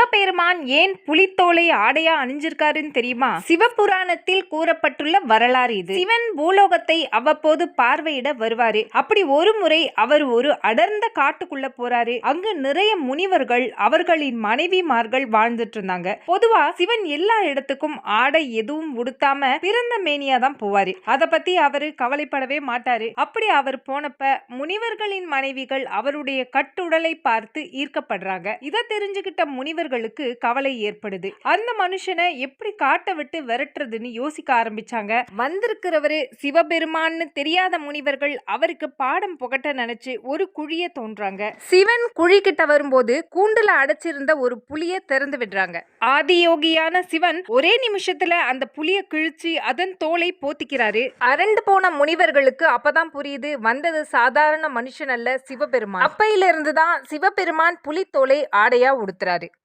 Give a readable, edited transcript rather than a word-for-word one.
சிவபெருமான் ஏன் புலித்தோலை ஆடையா அணிஞ்சிருக்காருன்னு தெரியுமா? சிவபுராணத்தில் கூறப்பட்டுள்ள வரலாறு இது. சிவன் பூலோகத்தை அவ்வப்போது பார்வையிட வருவாரு. அப்படி ஒரு முறை அவர் ஒரு அடர்ந்த காட்டுக்குள்ள போறாரு. அங்கு நிறைய முனிவர்கள் அவர்களின் மனைவிமார்கள் வாழ்ந்துட்டு இருந்தாங்க. பொதுவா சிவன் எல்லா இடத்துக்கும் ஆடை எதுவும் உடுத்தாம பிறந்த மேனியா தான் போவாரு. அத பத்தி அவரு கவலைப்படவே மாட்டாரு. அப்படி அவர் போனப்ப முனிவர்களின் மனைவிகள் அவருடைய கட்டுடலை பார்த்து ஈர்க்கப்படுறாங்க. இதை தெரிஞ்சுக்கிட்ட முனிவர்களுக்கு கவலை ஏற்படுது. அந்த மனுஷனை எப்படி காட்ட விட்டு விரட்டுறதுன்னு யோசிக்க ஆரம்பிச்சாங்க. வந்திருக்கிறவரு சிவபெருமான்னு தெரியாத முனிவர்கள் அவருக்கு பாடம் புகட்ட நினைச்சு ஒரு குழிய தோன்றாங்க. சிவன் குழி கிட்ட வரும்போது கூண்டுல அடைச்சிருந்த ஒரு புலிய திறந்து விடுறாங்க. ஆதியோகியான சிவன் ஒரே நிமிஷத்துல அந்த புலிய கிழிச்சு அதன் தோலை போத்திக்கிறாரு. அரண்டு போன முனிவர்களுக்கு அப்பதான் புரியுது, வந்தது சாதாரண மனுஷன் அல்ல, சிவபெருமான். அப்பையில இருந்துதான் சிவபெருமான் புலித்தோலை ஆடையா உடுத்துறாரு.